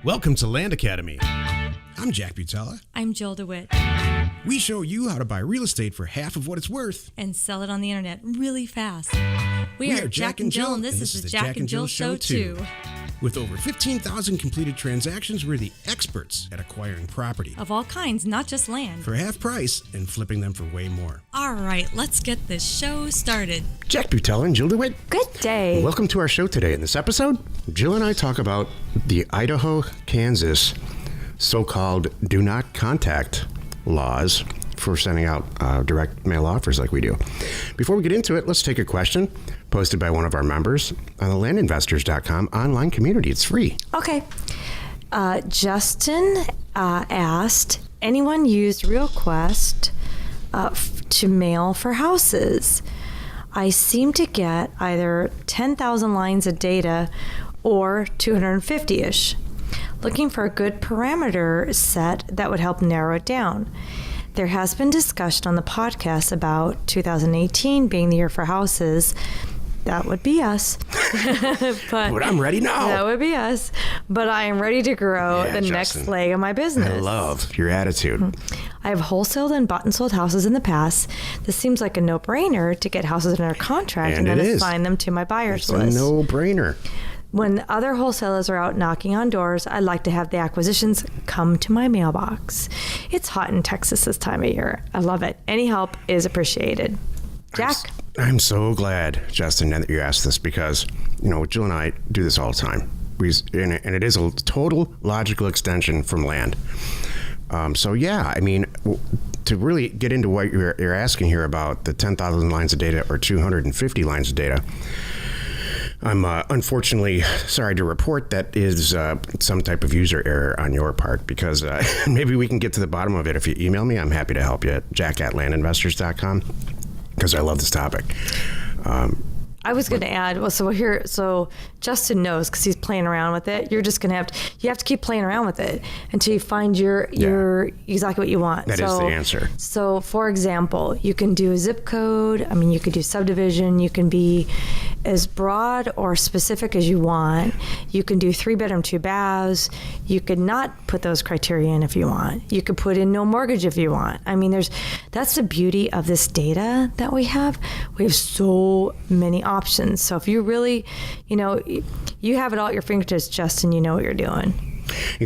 Welcome to Land Academy. I'm Jack Butala. I'm Jill DeWit. We show you how to buy real estate for half of what it's worth. And sell it on the internet really fast. We are Jack and Jill, and this is the Jack and Jill Show too. With over 15,000 completed transactions, we're the experts at acquiring property. Of all kinds, not just land. For half price and flipping them for way more. All right, let's get this show started. Jack Butala and Jill DeWit. Good day. Welcome to our show today. In this episode, Jill and I talk about the Idaho, Kansas so-called do not contact laws for sending out direct mail offers like we do. Before we get into it, let's take a question posted by one of our members on the landinvestors.com online community. It's free. Okay. Justin asked, anyone used RealQuest to mail for houses? I seem to get either 10,000 lines of data or 250-ish. Looking for a good parameter set that would help narrow it down. There has been discussion on the podcast about 2018 being the year for houses. That would be us. But I'm ready now. That would be us. But I am ready to grow the Justin, next leg of my business. I love your attitude. I have wholesaled and bought and sold houses in the past. This seems like a no-brainer to get houses under contract and then assign them to my buyer's list. It's a no-brainer. When other wholesalers are out knocking on doors, I'd like to have the acquisitions come to my mailbox. It's hot in Texas this time of year. I love it. Any help is appreciated. Jack? I'm so glad, Justin, that you asked this because, you know, Jill and I do this all the time. And it is a total logical extension from land. So, yeah, I mean, to really get into what you're asking here about the 10,000 lines of data or 250 lines of data, I'm unfortunately sorry to report that is some type of user error on your part because maybe we can get to the bottom of it. If you email me, I'm happy to help you at jack@landinvestors.com because I love this topic. I was going to add, so Justin knows because he's playing around with it. You're just going to have to keep playing around with it until you find your exactly what you want. That is the answer. So, for example, you can do a zip code. I mean, you could do subdivision. You can be as broad or specific as you want. You can do 3-bedroom, 2 baths. You could not put those criteria in if you want. You could put in no mortgage if you want. I mean, that's the beauty of this data that we have. We have so many options. So if you really, you have it all at your fingertips, Justin, you know what you're doing.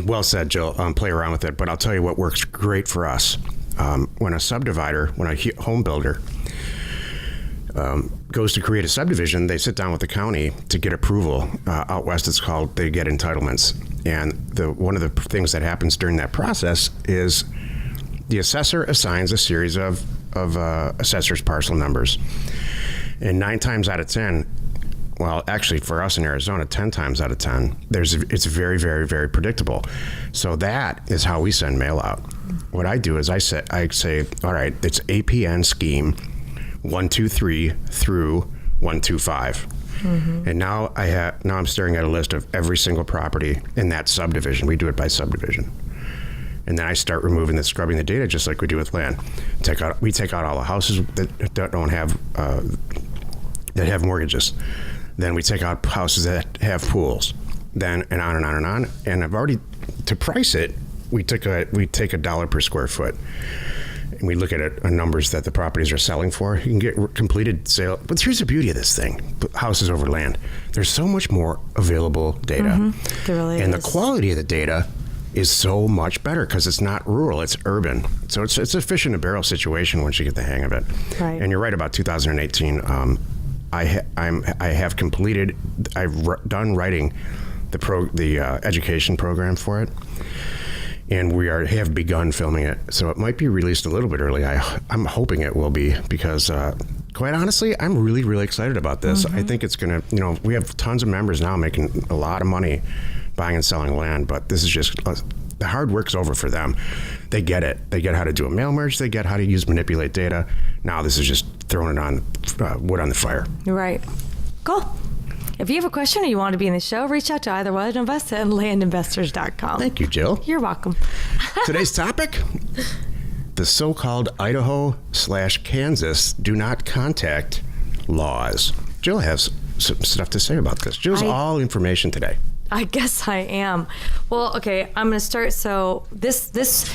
Well said, Jill. Play around with it. But I'll tell you what works great for us. When a home builder goes to create a subdivision, they sit down with the county to get approval. Out west, it's called, they get entitlements. And one of the things that happens during that process is the assessor assigns a series of assessor's parcel numbers. And 9 times out of 10, well, actually for us in Arizona, 10 times out of 10, it's very, very, very predictable. So that is how we send mail out. What I do is I say, all right, it's APN scheme 123 through 125. Mm-hmm. And now I'm staring at a list of every single property in that subdivision. We do it by subdivision. And then I start scrubbing the data just like we do with land. We take out all the houses that don't have that have mortgages. Then we take out houses that have pools. Then and on and on and on. And I've already, to price it, we take $1 per square foot. And we look at numbers that the properties are selling for. You can get completed sale. But here's the beauty of this thing: houses over land. There's so much more available data. Mm-hmm. There really and is. The quality of the data is so much better because it's not rural, it's urban. So it's a fish in a barrel situation once you get the hang of it. Right. And you're right about 2018. I've done writing the education program for it, and we have begun filming it. So it might be released a little bit early. I'm hoping it will be because quite honestly, I'm really, really excited about this. Mm-hmm. I think it's going to, we have tons of members now making a lot of money buying and selling land, but this is just, the hard work's over for them. They get it. They get how to do a mail merge. They get how to manipulate data. Now this is just throwing it on wood on the fire. You're right. Cool. If you have a question or you want to be in the show, reach out to either one of us at landinvestors.com. Thank you, Jill. You're welcome. Today's topic, the so-called Idaho/Kansas do not contact laws. Jill has some stuff to say about this. Jill's all information today. I guess I am. Well, okay, I'm going to start. So this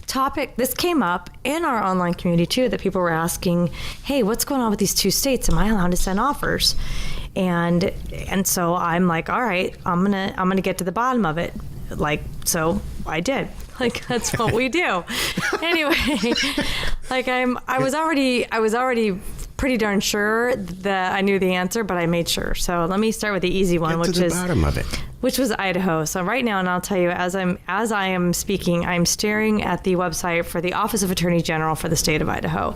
topic, this came up in our online community too, that people were asking, hey, what's going on with these 2 states? Am I allowed to send offers? And so I'm like, all right, I'm gonna get to the bottom of it. Like, so I did. Like, that's what we do. Anyway, like I was already pretty darn sure that I knew the answer, but I made sure. So let me start with the easy one, Get to the bottom of it. Which was Idaho. So right now, and I'll tell you, as I am speaking, I'm staring at the website for the Office of Attorney General for the state of Idaho.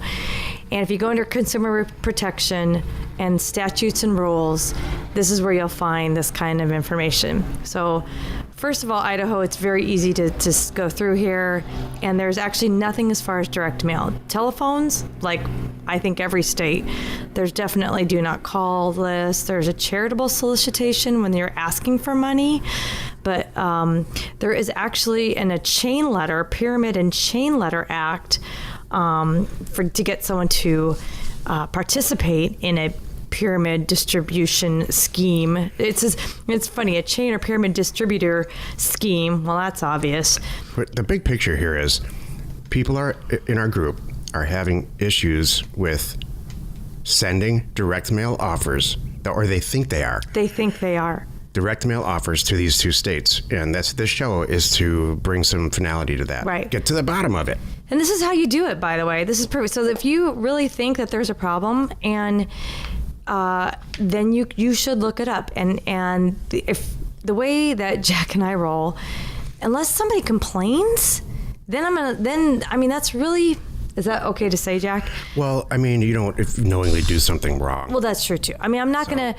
And if you go under Consumer Protection and Statutes and Rules, this is where you'll find this kind of information. So first of all, Idaho, it's very easy to go through here, and there's actually nothing as far as direct mail. Telephones, like I think every state, there's definitely do not call list. There's a charitable solicitation when you're asking for money, but there is actually a chain letter, Pyramid and Chain Letter Act, to get someone to participate in a pyramid distribution scheme. It's funny, a chain or pyramid distributor scheme. Well, that's obvious. But the big picture here is people in our group are having issues with sending direct mail offers, or they think they are. They think they are. Direct mail offers to these 2 states. And this show is to bring some finality to that. Right. Get to the bottom of it. And this is how you do it, by the way. This is perfect. So if you really think that there's a problem, and then you should look it up. And if the way that Jack and I roll, unless somebody complains, that's really, is that okay to say, Jack? Well, I mean, you don't knowingly do something wrong. Well, that's true too. I mean, I'm not going to.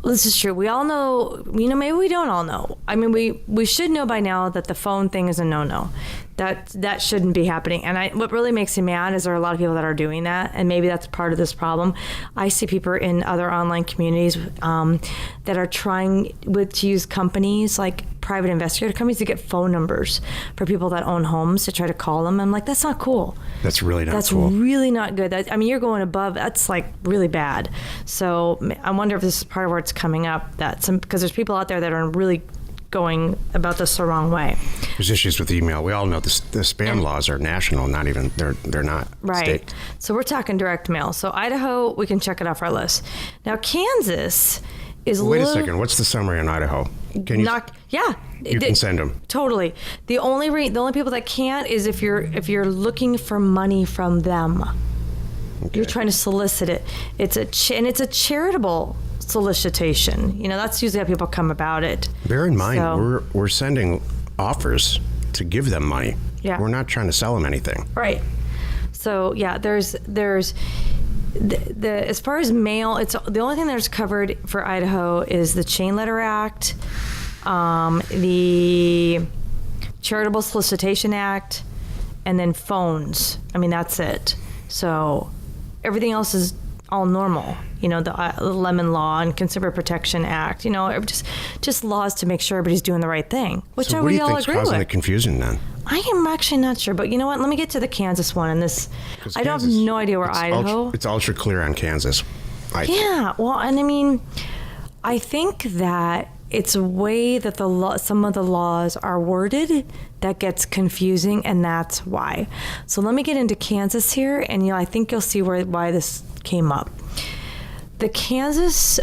This is true. We all know, maybe we don't all know. I mean, we should know by now that the phone thing is a no-no. That shouldn't be happening. And what really makes me mad is there are a lot of people that are doing that, and maybe that's part of this problem. I see people in other online communities that are trying to use companies like private investigator companies to get phone numbers for people that own homes to try to call them. I'm like, that's not cool. That's really not cool. That's really not good. You're going above. That's like really bad. So I wonder if this is part of where it's coming up, because there's people out there that are really going about this the wrong way. There's issues with email. We all know the spam laws are national, not even, they're not right. state. So we're talking direct mail. So Idaho, we can check it off our list. Now Kansas is Wait a second. What's the summary on Idaho? Can you? Yeah. You can send them. Totally. The only people that can't is if you're looking for money from them. Okay. You're trying to solicit it. It's a charitable solicitation. That's usually how people come about it. Bear in mind, we're sending offers to give them money. Yeah. We're not trying to sell them anything. Right. So yeah, there's as far as mail, it's the only thing that's covered for Idaho is the Chain Letter Act, the Charitable Solicitation Act, and then phones. That's it. So everything else is all normal. The Lemon Law and Consumer Protection Act. Just laws to make sure everybody's doing the right thing, which so we all agree with. What do you think's causing the confusion then? I am actually not sure, but you know what? Let me get to the Kansas one. And this, I don't have no idea where Idaho. It's ultra clear on Kansas. Well, and I think that it's a way that some of the laws are worded that gets confusing, and that's why. So let me get into Kansas here, and I think you'll see why this came up. The Kansas.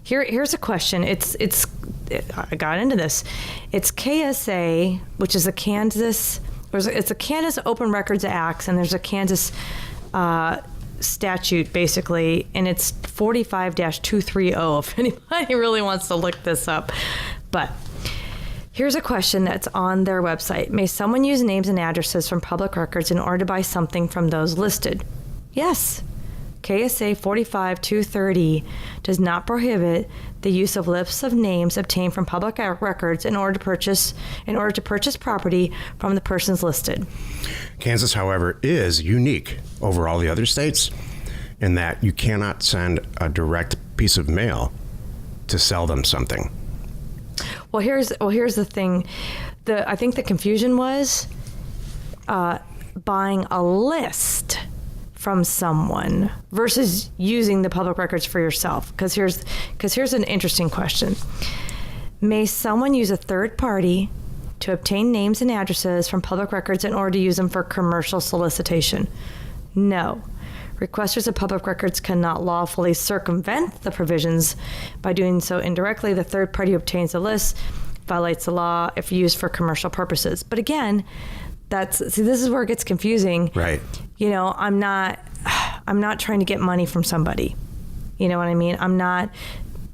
Here's a question. I got into this. It's KSA, which is it's a Kansas Open Records Act, and there's a Kansas statute basically, and it's 45-230 if anybody really wants to look this up. But here's a question that's on their website. May someone use names and addresses from public records in order to buy something from those listed? Yes. KSA 45-230 does not prohibit the use of lists of names obtained from public records in order to purchase property from the persons listed. Kansas, however, is unique over all the other states in that you cannot send a direct piece of mail to sell them something. Well, here's the thing. I think the confusion was buying a list from someone versus using the public records for yourself. Because here's an interesting question. May someone use a third party to obtain names and addresses from public records in order to use them for commercial solicitation? No. Requesters of public records cannot lawfully circumvent the provisions by doing so indirectly. The third party who obtains the list violates the law if used for commercial purposes. But again, this is where it gets confusing. Right. You know, I'm not trying to get money from somebody. You know what I mean? I'm not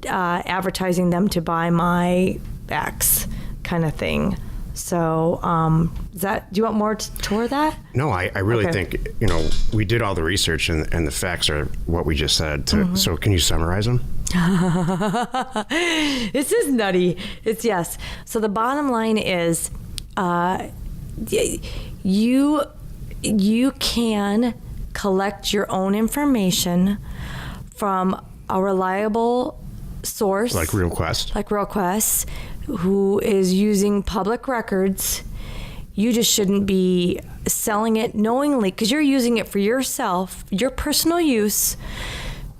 advertising them to buy my X kind of thing. So, do you want more to that? No, I really Okay. think, we did all the research and the facts are what we just said. So can you summarize them? This is nutty. It's yes. So the bottom line is, you can collect your own information from a reliable source. Like RealQuest? Like RealQuest, who is using public records. You just shouldn't be selling it knowingly because you're using it for yourself, your personal use.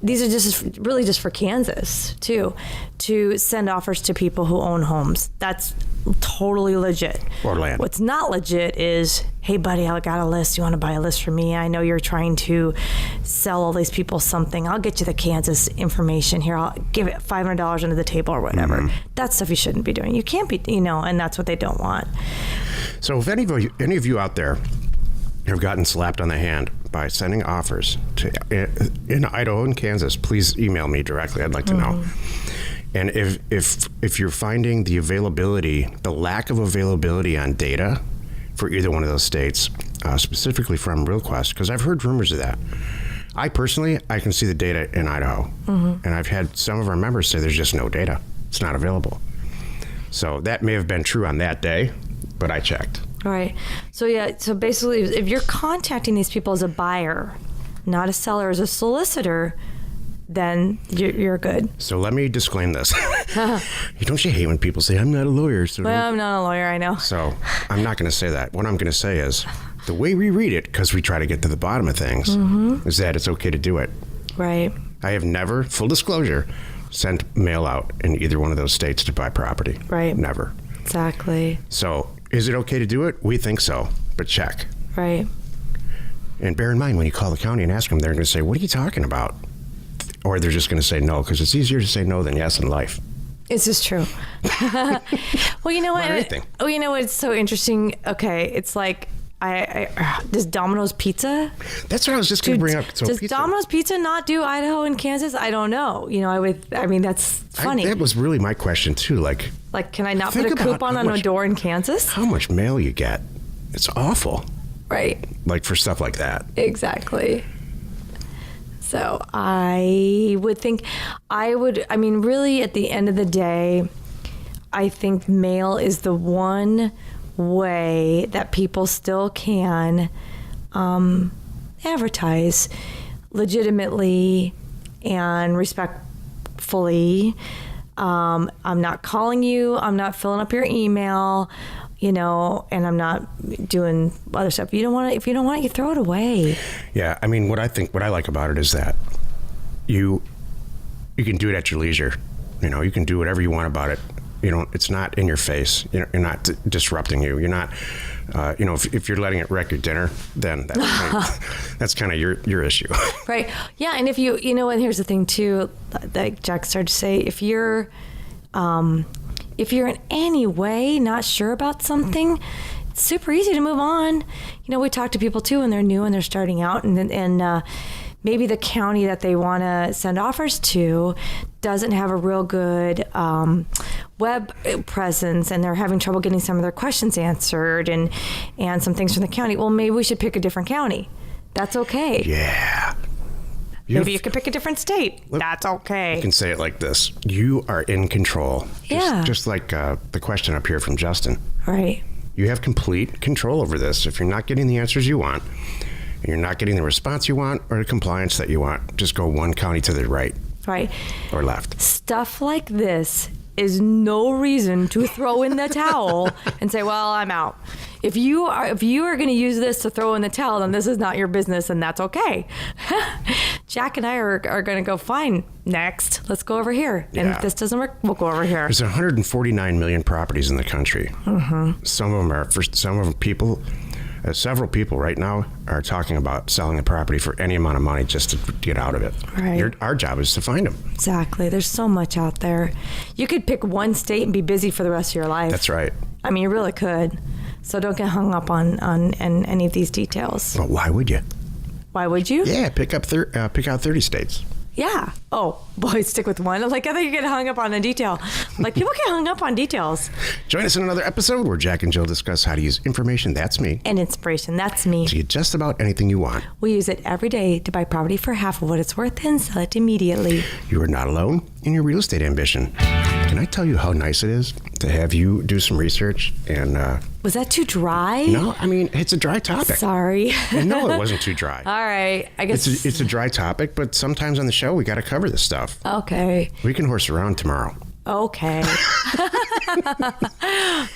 These are just for Kansas, too, to send offers to people who own homes. That's totally legit. Or land. What's not legit is, hey, buddy, I got a list. You want to buy a list from me? I know you're trying to sell all these people something. I'll get you the Kansas information here. I'll give it $500 under the table or whatever. Mm-hmm. That's stuff you shouldn't be doing. You can't be, and that's what they don't want. So if any of you out there have gotten slapped on the hand by sending offers in Idaho and Kansas, please email me directly. I'd like to know. And if you're finding the lack of availability on data for either one of those states, specifically from RealQuest, because I've heard rumors of that. I can see the data in Idaho, and I've had some of our members say there's just no data. It's not available. So that may have been true on that day, but I checked. All right. So basically, if you're contacting these people as a buyer, not a seller, as a solicitor, then you're good. So let me disclaim this. Don't you hate when people say, I'm not a lawyer? So Well, I'm not a lawyer, I know. So I'm not going to say that. What I'm going to say is the way we read it, because we try to get to the bottom of things, is that it's okay to do it. Right. I have never, full disclosure, sent mail out in either one of those states to buy property. Right. Never. Exactly. So is it okay to do it? We think so, but check. Right. And bear in mind, when you call the county and ask them, they're going to say, what are you talking about? Or they're just going to say no, because it's easier to say no than yes in life. This is true. Well, you know what? Not anything. Oh, you know what's so interesting? Okay, it's like, does Domino's Pizza? That's what I was just going to bring up. So does Domino's Pizza not do Idaho and Kansas? I don't know. That's funny. That was really my question too. Like, can I not put think a about coupon how on a much- door in Kansas? how much mail you get? It's awful. Right. Like for stuff like that. Exactly. So I would think really at the end of the day, I think mail is the one way that people still can advertise legitimately and respectfully. I'm not calling you. I'm not filling up your email, and I'm not doing other stuff. If you don't want it, you throw it away. Yeah, what I like about it is that you can do it at your leisure. You can do whatever you want about it. It's not in your face. You're not disrupting you. You're not, if you're letting it wreck your dinner, then that's kind of your issue. Right. Yeah. And if and here's the thing too, that Jack started to say, if you're in any way not sure about something, it's super easy to move on. We talk to people too when they're new and they're starting out, and maybe the county that they want to send offers to doesn't have a real good web presence, and they're having trouble getting some of their questions answered and some things from the county. Well, maybe we should pick a different county. That's okay. Yeah. Maybe you could pick a different state. That's okay. You can say it like this. You are in control. Yeah. Just like the question up here from Justin. Right. You have complete control over this. If you're not getting the answers you want, and you're not getting the response you want or the compliance that you want, just go one county to the right. Right. Or left. Stuff like this is no reason to throw in the towel and say, well, I'm out. If you are going to use this to throw in the towel, then this is not your business, and that's okay. Jack and I are going to go fine. Next, let's go over here. And Yeah. if this doesn't work, we'll go over here. There's 149 million properties in the country. Some of them are for some of them people. Several people right now are talking about selling a property for any amount of money just to get out of it. Right. Our job is to find them. Exactly. There's so much out there. You could pick one state and be busy for the rest of your life. That's right. I mean, you really could. So don't get hung up on any of these details. Well, why would you? Why would you? Yeah, pick out 30 states. Yeah. Oh, boy, stick with one. Like, I thought you get hung up on a detail. Like, people get hung up on details. Join us in another episode where Jack and Jill discuss how to use information, that's me, And inspiration, that's me. to get just about anything you want. We use it every day to buy property for half of what it's worth and sell it immediately. You are not alone in your real estate ambition. Can I tell you how nice it is to have you do some research? And Was that too dry? no, I mean, it's a dry topic. Sorry. And no, it wasn't too dry. All right. I guess. It's a dry topic, but sometimes on the show we got to cover this stuff. Okay. We can horse around tomorrow. Okay.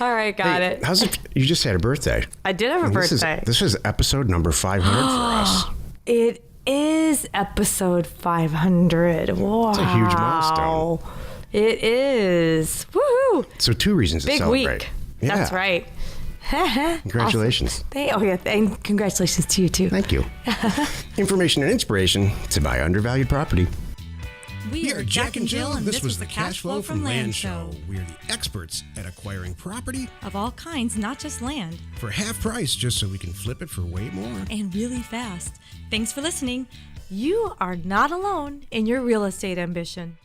All right. Got it. How's it? You just had a birthday. I did have a birthday. This is episode number 500 for us. It is episode 500. Wow. It's a huge milestone. It is. Woohoo. So 2 reasons to Big celebrate. week. Yeah. That's right. Congratulations. Awesome. And congratulations to you too. Thank you. Information and inspiration to buy undervalued property. We are Jack and Jill, and this was the Cash Flow from Land Show. We are the experts at acquiring property Of all kinds, not just land, for half price just so we can flip it for way more. and really fast. Thanks for listening. You are not alone in your real estate ambition.